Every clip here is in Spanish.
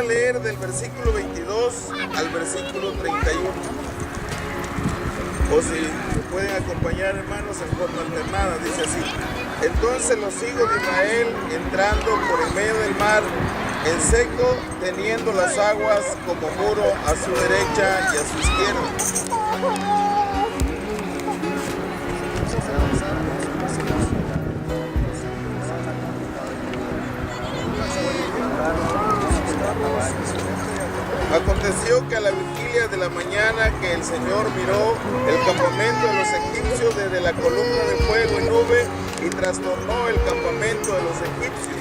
a leer del versículo 22 al versículo 31. O si me pueden acompañar, hermanos, en forma alternada, dice así: Entonces los hijos de Israel, entrando por el medio del mar, en seco, teniendo las aguas como muro a su derecha y a su izquierda. Aconteció que a la vigilia de la mañana que el Señor miró el campamento de los egipcios desde la columna de fuego y nube y trastornó el campamento de los egipcios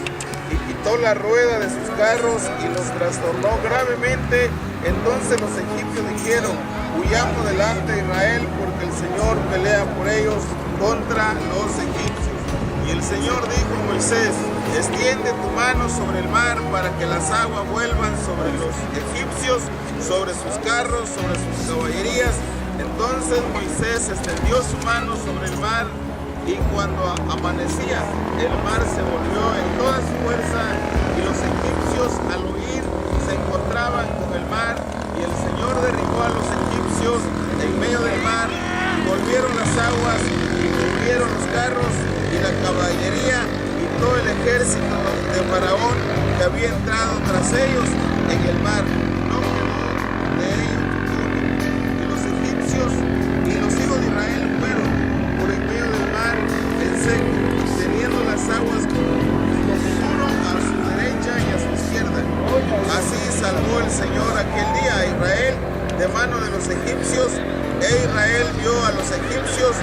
y quitó la rueda de sus carros y los trastornó gravemente. Entonces los egipcios dijeron: huyamos delante de Israel, porque el Señor pelea por ellos contra los egipcios. Y el Señor dijo a Moisés: extiende tu mano sobre el mar para que las aguas vuelvan sobre los egipcios, sobre sus carros, sobre sus caballerías. Entonces Moisés extendió su mano sobre el mar, y cuando amanecía, el mar se volvió en toda su fuerza, y los egipcios al huir se encontraban con el mar, y el Señor derribó a los egipcios en medio del mar, y volvieron las aguas, y cubrieron los carros y la caballería y todo el ejército de Faraón que había entrado tras ellos en el mar. No quedó de ellos ninguno. Y los egipcios y los hijos de Israel fueron por el medio del mar en seco, teniendo las aguas como muro a su derecha y a su izquierda. Así salvó el Señor aquel día a Israel de mano de los egipcios, e Israel vio a los egipcios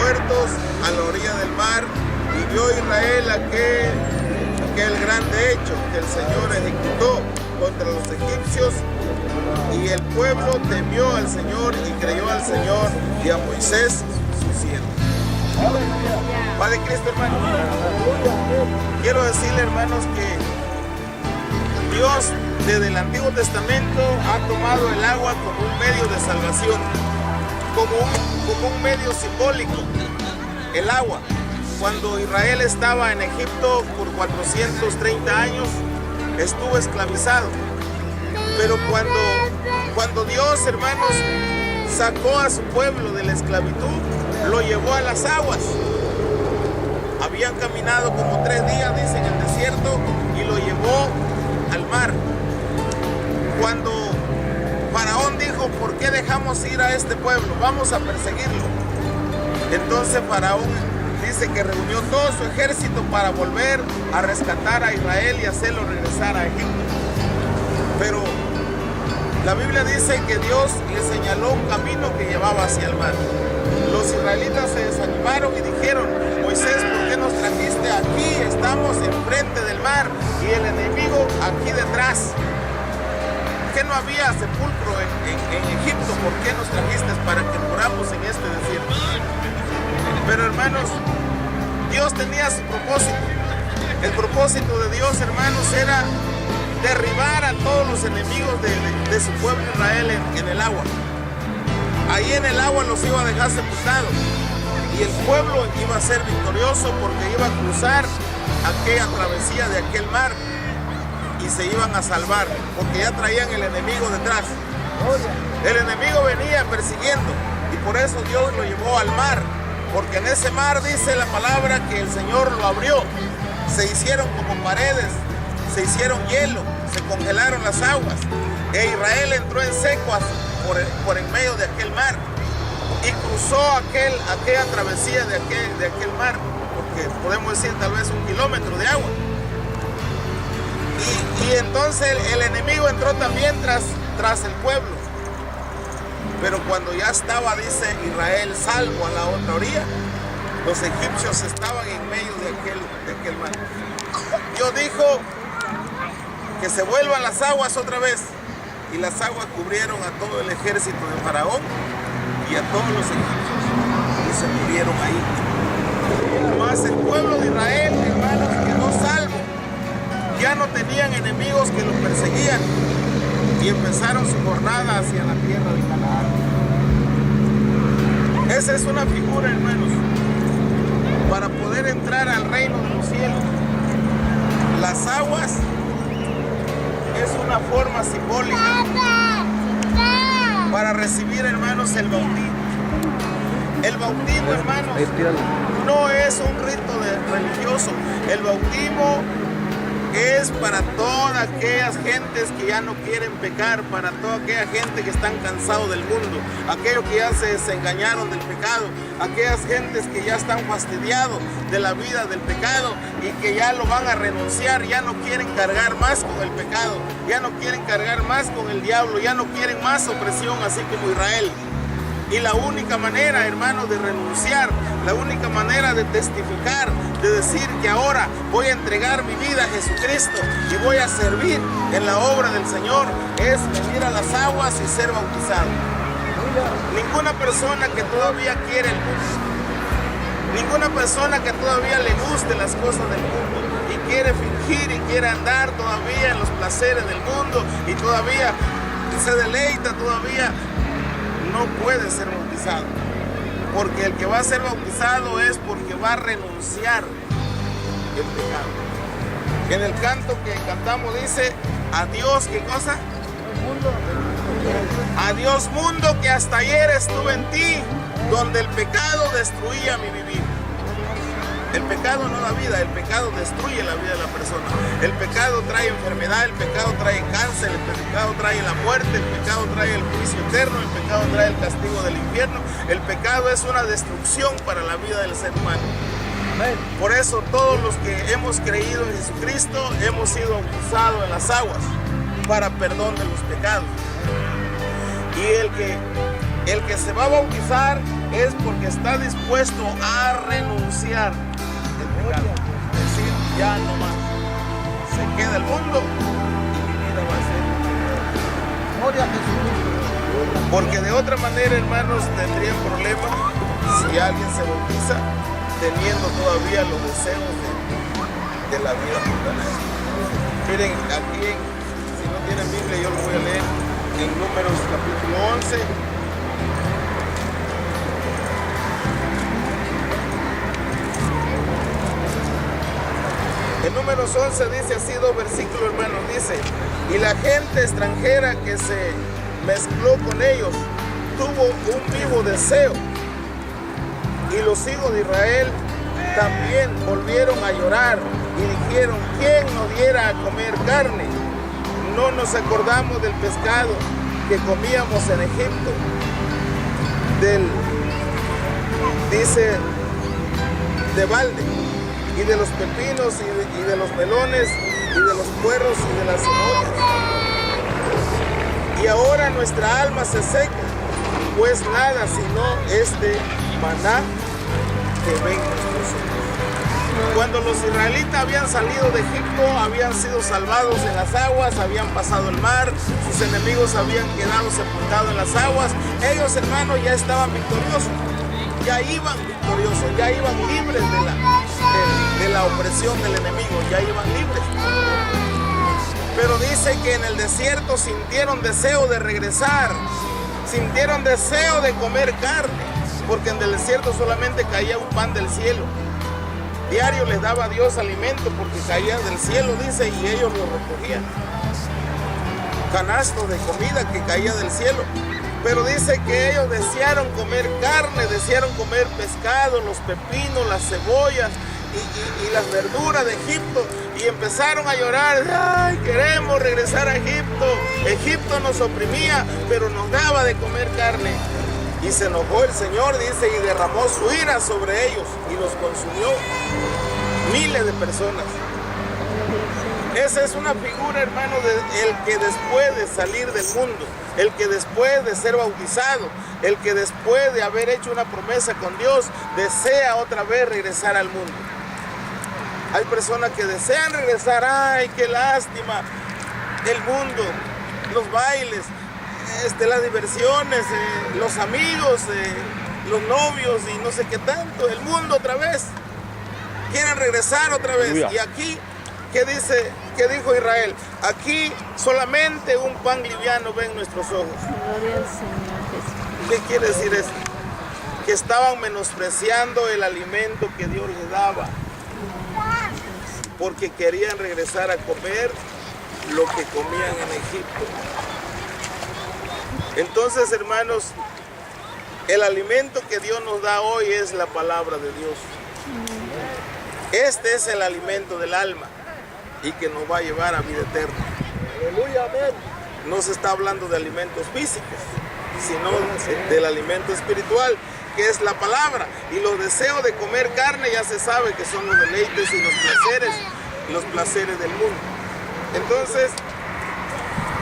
muertos a la orilla del mar, y vio Israel aquel grande hecho que el Señor ejecutó contra los egipcios, y el pueblo temió al Señor y creyó al Señor y a Moisés su siervo. Padre Cristo, hermanos, quiero decirle, hermanos, que Dios desde el Antiguo Testamento ha tomado el agua como un medio de salvación, como un medio simbólico. El agua, cuando Israel estaba en Egipto por 430 años, estuvo esclavizado. Pero cuando Dios, hermanos, sacó a su pueblo de la esclavitud, lo llevó a las aguas. Habían caminado como 3 días, dice, en el desierto, y lo llevó al mar. Cuando Faraón dijo: ¿por qué dejamos ir a este pueblo? Vamos a perseguirlo. Entonces Faraón dice que reunió todo su ejército para volver a rescatar a Israel y hacerlo regresar a Egipto. Pero la Biblia dice que Dios le señaló un camino que llevaba hacia el mar. Los israelitas se desanimaron y dijeron: Moisés, ¿por qué nos trajiste aquí? Estamos enfrente del mar y el enemigo aquí detrás. ¿Qué no había sepulcro en Egipto? ¿Por qué nos trajiste para que moramos en este desierto? Pero, hermanos, Dios tenía su propósito. El propósito de Dios, hermanos, era derribar a todos los enemigos de su pueblo Israel en el agua. Ahí en el agua los iba a dejar sepultados, y el pueblo iba a ser victorioso porque iba a cruzar aquella travesía de aquel mar y se iban a salvar, porque ya traían el enemigo detrás. El enemigo venía persiguiendo, y por eso Dios lo llevó al mar, porque en ese mar dice la palabra que el Señor lo abrió. Se hicieron como paredes, se hicieron hielo, se congelaron las aguas, e Israel entró en seco por en medio de aquel mar y cruzó aquella travesía de aquel mar, porque podemos decir tal vez 1 kilómetro de agua. Y entonces el enemigo entró también tras el pueblo. Pero cuando ya estaba, dice, Israel salvo a la otra orilla, los egipcios estaban en medio de aquel mar. Dios dijo que se vuelvan las aguas otra vez, y las aguas cubrieron a todo el ejército de Faraón y a todos los egipcios, y se murieron ahí. Mas el pueblo de Israel, hermanos, quedó salvo. Ya no tenían enemigos que los perseguían, y empezaron su jornada hacia la tierra de Canaán. Esa es una figura, hermanos, para poder entrar al reino de los cielos. Las aguas es una una forma simbólica para recibir, hermanos, el bautismo. El bautismo, hermanos, no es un rito religioso. El bautismo es para todas aquellas gentes que ya no quieren pecar, para toda aquella gente que están cansados del mundo, aquellos que ya se desengañaron del pecado, aquellas gentes que ya están fastidiados de la vida del pecado y que ya lo van a renunciar, ya no quieren cargar más con el pecado, ya no quieren cargar más con el diablo, ya no quieren más opresión, así como Israel. Y la única manera, hermanos, de renunciar, la única manera de testificar, de decir que ahora voy a entregar mi vida a Jesucristo y voy a servir en la obra del Señor, es venir a las aguas y ser bautizado. Ninguna persona que todavía quiere el mundo, ninguna persona que todavía le guste las cosas del mundo y quiere fingir y quiere andar todavía en los placeres del mundo y todavía se deleita todavía, no puede ser bautizado, porque el que va a ser bautizado es porque va a renunciar el pecado. En el canto que cantamos dice: adiós, ¿qué cosa? Adiós mundo, que hasta ayer estuve en ti, donde el pecado destruía mi vivir. El pecado no da vida, el pecado destruye la vida de la persona. El pecado trae enfermedad, el pecado trae cáncer, el pecado trae la muerte, el pecado trae el juicio eterno, el pecado trae el castigo del infierno. El pecado es una destrucción para la vida del ser humano. Por eso todos los que hemos creído en Jesucristo hemos sido bautizados en las aguas para perdón de los pecados. Y el que se va a bautizar es porque está dispuesto a renunciar el pecado. Es decir, ya no más. Se queda el mundo y mi vida va a ser. Gloria a Jesús. Porque de otra manera, hermanos, tendrían problemas si alguien se bautiza teniendo todavía los deseos de la vida mundana. Miren, aquí, si no tienen Biblia, yo lo voy a leer en Números capítulo 11. En Números 11 dice así, 2 versículos, hermanos, dice: y la gente extranjera que se mezcló con ellos tuvo un vivo deseo, y los hijos de Israel también volvieron a llorar y dijeron: ¿quién nos diera a comer carne? No nos acordamos del pescado que comíamos en Egipto, dice, de balde, y de los pepinos y de los melones y de los puerros y de las cebollas. Y ahora nuestra alma se seca, pues nada sino este maná que ven nuestros ojos. Cuando los israelitas habían salido de Egipto, habían sido salvados en las aguas, habían pasado el mar, sus enemigos habían quedado sepultados en las aguas, ellos, hermanos, ya estaban victoriosos, ya iban victoriosos, ya iban libres de la opresión del enemigo, ya iban libres. Pero dice que en el desierto sintieron deseo de regresar, sintieron deseo de comer carne, porque en el desierto solamente caía un pan del cielo. Diario les daba Dios alimento porque caía del cielo, dice, y ellos lo recogían. Canastos de comida que caía del cielo. Pero dice que ellos desearon comer carne, desearon comer pescado, los pepinos, las cebollas y las verduras de Egipto. Y empezaron a llorar: ¡ay, queremos regresar a Egipto! Egipto nos oprimía, pero nos daba de comer carne. Y se enojó el Señor, dice, y derramó su ira sobre ellos y los consumió. Miles de personas. Esa es una figura, hermano, del que después de salir del mundo, el que después de ser bautizado, el que después de haber hecho una promesa con Dios, desea otra vez regresar al mundo. Hay personas que desean regresar. ¡Ay, qué lástima! El mundo, los bailes, las diversiones, los amigos, los novios y no sé qué tanto, el mundo otra vez. Quieren regresar otra vez. Y aquí, ¿qué dijo Israel? Aquí solamente un pan liviano ven nuestros ojos. Gloria al Señor Jesús. ¿Qué quiere decir eso? Que estaban menospreciando el alimento que Dios les daba, porque querían regresar a comer lo que comían en Egipto. Entonces, hermanos, el alimento que Dios nos da hoy es la palabra de Dios. Este es el alimento del alma y que nos va a llevar a vida eterna. Aleluya, amén. No se está hablando de alimentos físicos, sino del alimento espiritual, que es la palabra. Y los deseos de comer carne ya se sabe que son los deleites y los placeres del mundo. Entonces,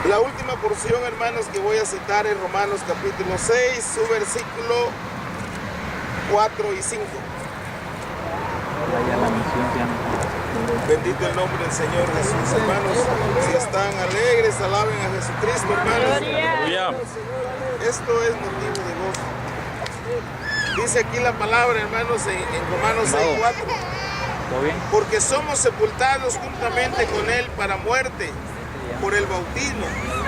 la última porción, hermanos, que voy a citar es Romanos capítulo 6, su versículo 4 y 5. Bendito el nombre del Señor Jesús, hermanos. Si están alegres, alaben a Jesucristo, hermanos. Esto es motivo de gozo. Dice aquí la palabra, hermanos, en Romanos 6, 4. Porque somos sepultados juntamente con Él para muerte por el bautismo,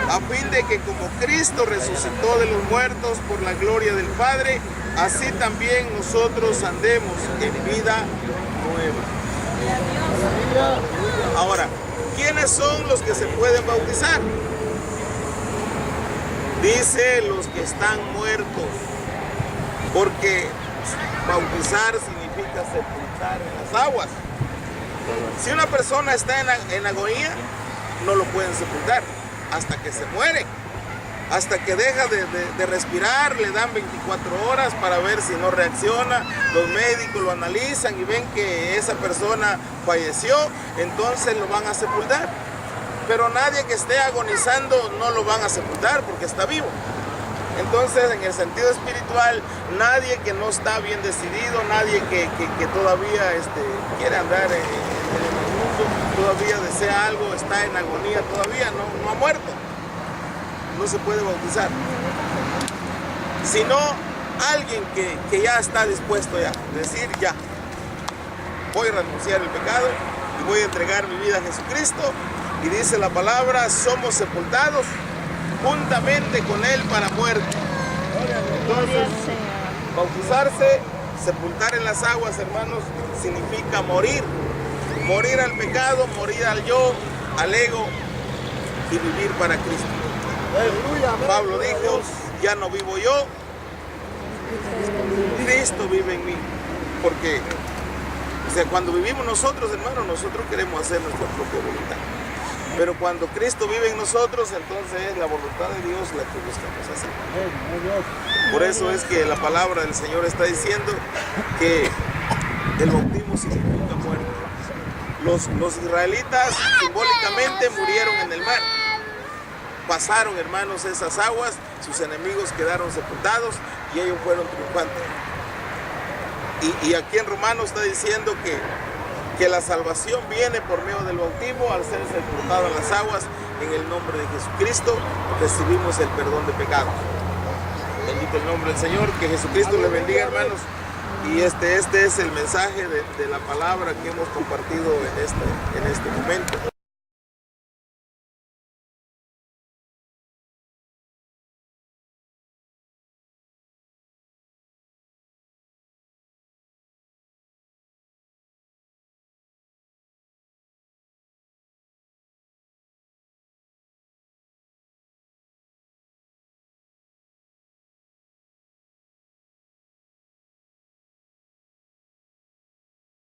a fin de que como Cristo resucitó de los muertos por la gloria del Padre, así también nosotros andemos en vida nueva. Ahora, ¿quiénes son los que se pueden bautizar? Dice los que están muertos, porque bautizar significa sepultar en las aguas. Si una persona está en agonía, no lo pueden sepultar hasta que se muere, hasta que deja de respirar. Le dan 24 horas para ver si no reacciona. Los médicos lo analizan y ven que esa persona falleció, entonces lo van a sepultar. Pero nadie que esté agonizando no lo van a sepultar porque está vivo. Entonces, en el sentido espiritual, nadie que no está bien decidido, nadie que todavía quiere andar en el mundo, todavía desea algo, está en agonía, todavía no ha muerto, no se puede bautizar. Sino alguien que ya está dispuesto ya, decir ya, voy a renunciar al pecado y voy a entregar mi vida a Jesucristo. Y dice la palabra, somos sepultados juntamente con Él para muerte. Entonces, bautizarse, sepultar en las aguas, hermanos, significa morir. Morir al pecado, morir al yo, al ego y vivir para Cristo. Pablo dijo, ya no vivo yo, Cristo vive en mí. Porque, cuando vivimos nosotros, hermanos, nosotros queremos hacer nuestra propia voluntad. Pero cuando Cristo vive en nosotros, entonces es la voluntad de Dios la que buscamos hacer. Por eso es que la palabra del Señor está diciendo que el bautismo significa muerte. Los israelitas simbólicamente murieron en el mar. Pasaron, hermanos, esas aguas, sus enemigos quedaron sepultados y ellos fueron triunfantes. Y aquí en Romanos está diciendo que la salvación viene por medio del bautismo. Al ser sepultado en las aguas, en el nombre de Jesucristo, recibimos el perdón de pecados. Bendito el nombre del Señor, que Jesucristo le bendiga, hermanos. Y este es el mensaje de la palabra que hemos compartido en este momento.